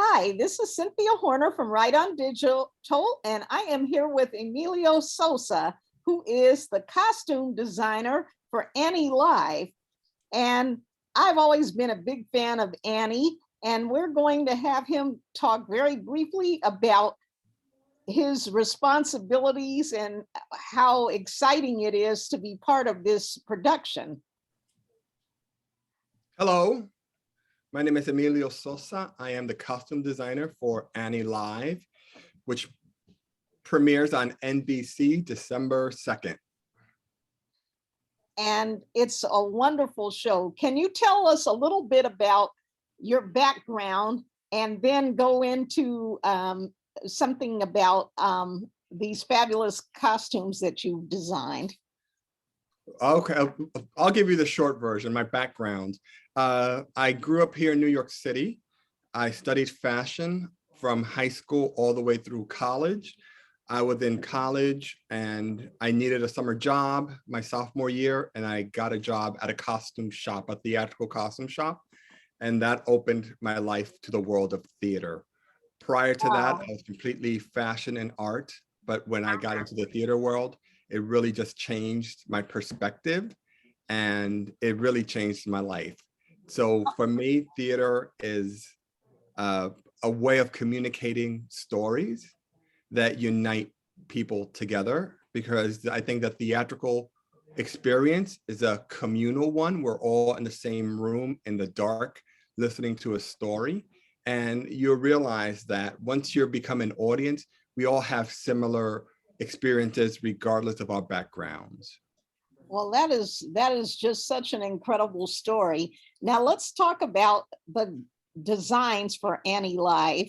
Hi, this is Cynthia Horner from Right On Digital, and I am here with Emilio Sosa, who is the costume designer for Annie Live. And I've always been a big fan of Annie, and we're going to have him talk very briefly about his responsibilities and how exciting it is to be part of this production. Hello, my name is Emilio Sosa. I am the costume designer for Annie Live, which premieres on NBC December 2nd. And it's a wonderful show. Can you tell us a little bit about your background and then go into something about these fabulous costumes that you've designed? Okay, I'll give you the short version, my background. I grew up here in New York City. I studied fashion from high school all the way through college. I was in college and I needed a summer job my sophomore year, and I got a job at a costume shop, a theatrical costume shop. And that opened my life to the world of theater. Prior to that, I was completely fashion and art. But when I got into the theater world, it really just changed my perspective and it really changed my life. So for me, theater is a way of communicating stories that unite people together, because I think the theatrical experience is a communal one. We're all in the same room in the dark, listening to a story. And you realize that once you become an audience, we all have similar experiences regardless of our backgrounds. Well, that is just such an incredible story. Now let's talk about the designs for Annie Live.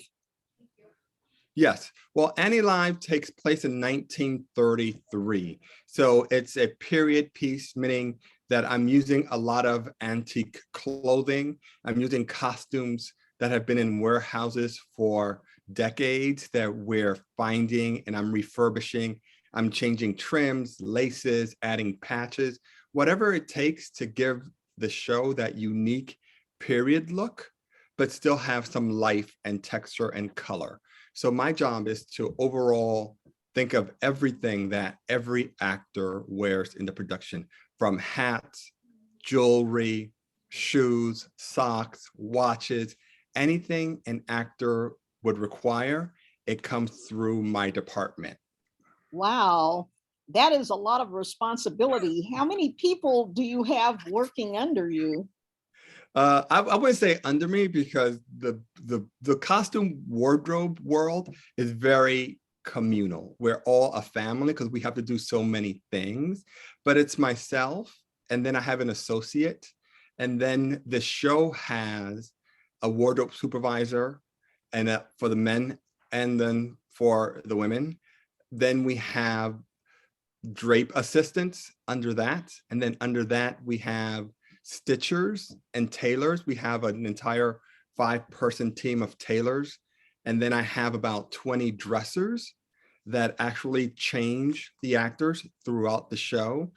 Yes, well, Annie Live takes place in 1933. So it's a period piece, meaning that I'm using a lot of antique clothing. I'm using costumes that have been in warehouses for decades that we're finding and I'm refurbishing. I'm changing trims, laces, adding patches, whatever it takes to give the show that unique period look, but still have some life and texture and color. So my job is to overall think of everything that every actor wears in the production, from hats, jewelry, shoes, socks, watches, anything an actor would require, it comes through my department. Wow, that is a lot of responsibility. How many people do you have working under you? I wouldn't say under me, because the costume wardrobe world is very communal. We're all a family because we have to do so many things, but it's myself, and then I have an associate, and then the show has a wardrobe supervisor, and for the men, and then for the women, then we have drape assistants under that, and then under that we have stitchers and tailors. We have an entire 5-person team of tailors. And then I have about 20 dressers that actually change the actors throughout the show.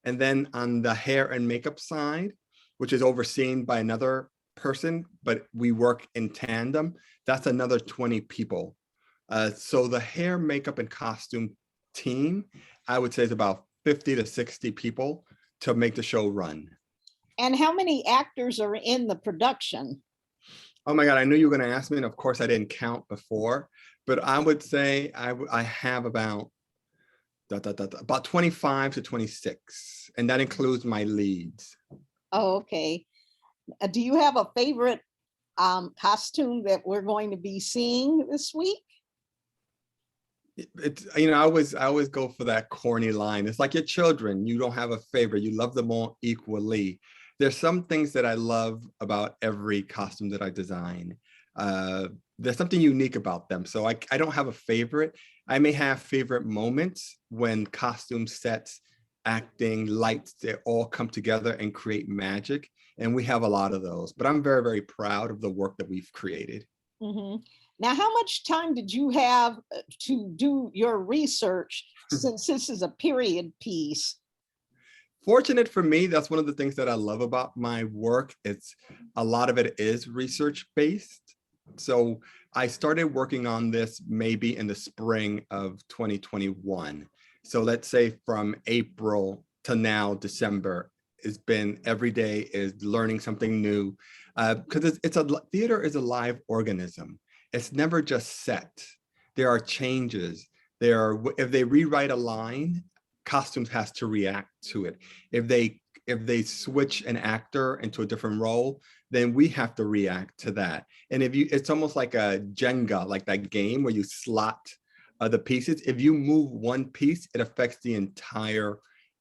And then on the hair and makeup side, which is overseen by another person, but we work in tandem, that's another 20 people. So the hair, makeup, and costume team, I would say, is about 50 to 60 people to make the show run. And how many actors are in the production? Oh my God, I knew you were going to ask me, and of course I didn't count before, but I would say I have about 25 to 26, and that includes my leads. Oh, okay. Do you have a favorite costume that we're going to be seeing this week? It's, I always go for that corny line. It's like your children. You don't have a favorite. You love them all equally. There's some things that I love about every costume that I design. There's something unique about them. So I don't have a favorite. I may have favorite moments when costume sets, acting, lights, they all come together and create magic. And we have a lot of those. But I'm very, very proud of the work that we've created. Mm-hmm. Now, how much time did you have to do your research, since this is a period piece? Fortunate for me, that's one of the things that I love about my work. It's a lot of it is research based. So I started working on this maybe in the spring of 2021. So let's say from April to now, December, has been every day is learning something new. Because it's a theater is a live organism. It's never just set. There are changes. There are, if they rewrite a line, costumes has to react to it. If they switch an actor into a different role, then we have to react to that. And if you, it's almost like a Jenga, like that game where you slot the pieces. If you move one piece, it affects the entire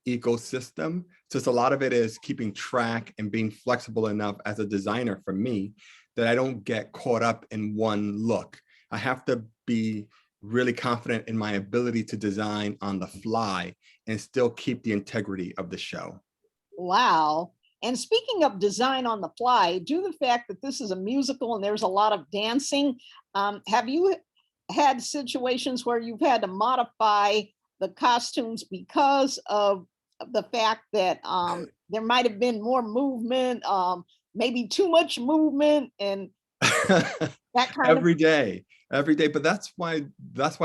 ecosystem. So it's a lot of it is keeping track and being flexible enough as a designer for me that I don't get caught up in one look. I have to be really confident in my ability to design on the fly and still keep the integrity of the show. Wow. And speaking of design on the fly, due to the fact that this is a musical and there's a lot of dancing, have you had situations where you've had to modify the costumes because of the fact that there might have been more movement, maybe too much movement, and that kind of? every day, but that's why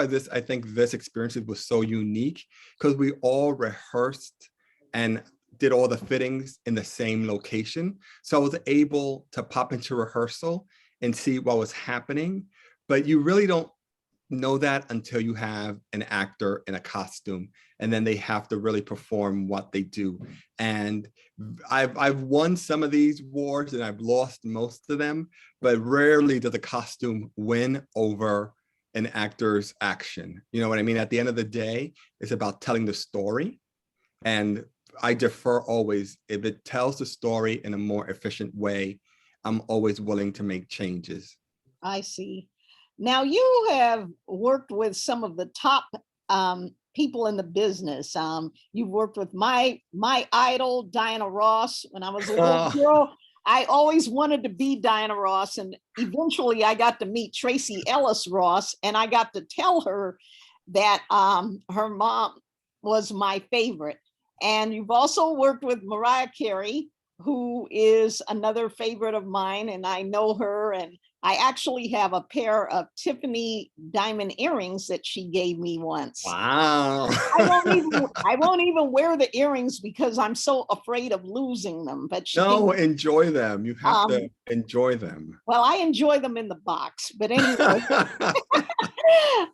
this, I think this experience was so unique, because we all rehearsed and did all the fittings in the same location. So I was able to pop into rehearsal and see what was happening, but you really don't know that until you have an actor in a costume, and then they have to really perform what they do. And I've won some of these wars and I've lost most of them, but rarely does a costume win over an actor's action. You know what I mean? At the end of the day, it's about telling the story. And I defer always, if it tells the story in a more efficient way, I'm always willing to make changes. I see. Now you have worked with some of the top people in the business. You've worked with my idol, Diana Ross. When I was a little girl, I always wanted to be Diana Ross, and eventually I got to meet Tracy Ellis Ross, and I got to tell her that her mom was my favorite. And you've also worked with Mariah Carey, who is another favorite of mine, and I know her, and I actually have a pair of Tiffany diamond earrings that she gave me once. Wow. I won't even wear the earrings because I'm so afraid of losing them. But No, enjoy them. You have to enjoy them. Well, I enjoy them in the box, but anyway.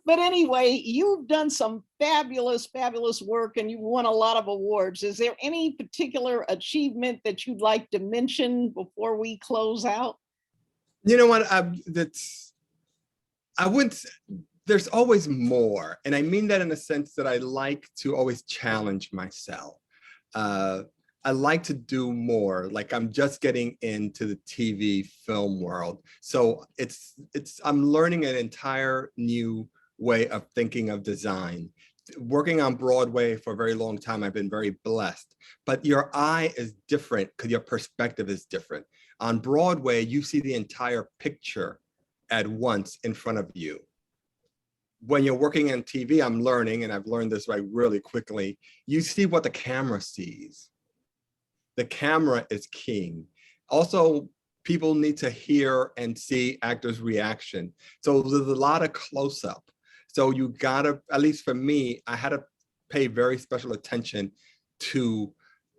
But anyway, you've done some fabulous, fabulous work, and you've won a lot of awards. Is there any particular achievement that you'd like to mention before we close out? You know what? I wouldn't. There's always more, and I mean that in a sense that I like to always challenge myself. I like to do more. Like, I'm just getting into the TV film world, so I'm learning an entire new way of thinking of design. Working on Broadway for a very long time, I've been very blessed, but your eye is different because your perspective is different. On Broadway, you see the entire picture at once in front of you. When you're working on TV, I'm learning, and I've learned this right really quickly, you see what the camera sees. The camera is king. Also, people need to hear and see actors' reaction. So there's a lot of close-up. So you gotta, at least for me, I had to pay very special attention to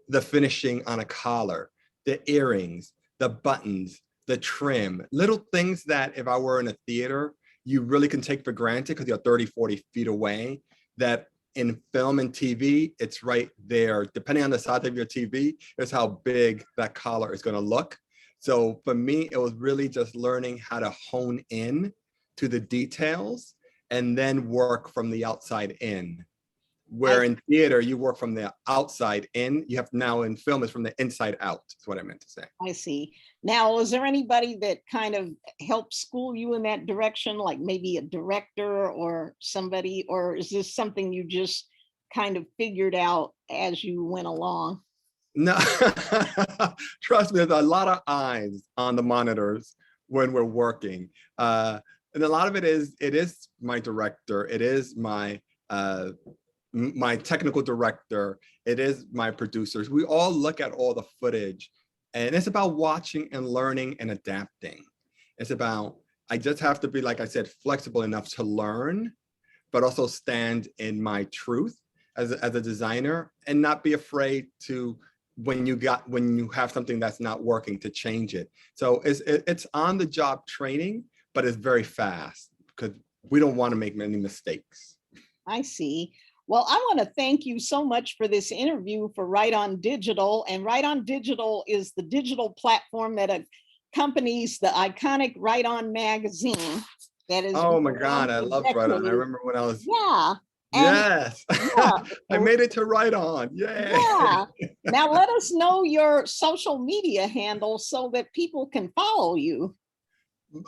the finishing on a collar, the earrings, the buttons, the trim, little things that if I were in a theater, you really can take for granted because you're 30, 40 feet away, that in film and TV, it's right there. Depending on the size of your TV, is how big that collar is gonna look. So for me, it was really just learning how to hone in to the details and then work from the outside in. Where in theater, you work from the outside in, you have now in film, it's from the inside out, is what I meant to say. I see. Now, is there anybody that kind of helped school you in that direction, like maybe a director or somebody, or is this something you just kind of figured out as you went along? No, trust me, there's a lot of eyes on the monitors when we're working. And a lot of it is my director, it is my technical director, it is my producers. We all look at all the footage, and it's about watching and learning and adapting. It's about I just have to be, like I said, flexible enough to learn, but also stand in my truth as a designer, and not be afraid to, when you have something that's not working, to change it. So it's on the job training, but it's very fast because we don't want to make many mistakes. I see. Well, I want to thank you so much for this interview for Right On Digital. And Right On Digital is the digital platform that accompanies the iconic Right On magazine. That is. Oh my God, I love Right On. I remember when I was, Yeah. And yes, yeah, I made it to Right On. Yay. yeah. Now let us know your social media handle so that people can follow you.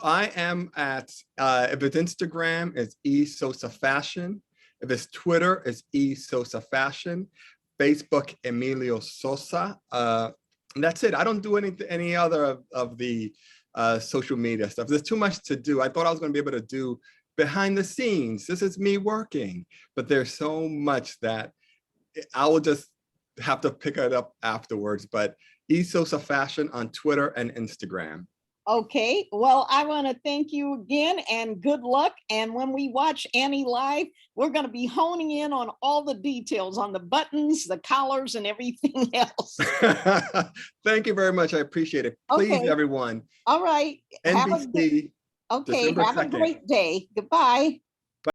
I am at, if it's Instagram, it's Sosa Fashion. If it's Twitter, it's Sosa Fashion. Facebook, Emilio Sosa. And that's it. I don't do any other of the social media stuff. There's too much to do. I thought I was going to be able to do behind the scenes. This is me working, but there's so much that I will just have to pick it up afterwards. But Sosa Fashion on Twitter and Instagram. Okay, well, I want to thank you again and good luck. And when we watch Annie live, we're going to be honing in on all the details on the buttons, the collars, and everything else. Thank you very much. I appreciate it. Please, Okay. everyone. All right. NBC. Okay, December have 2nd. a great day. Goodbye.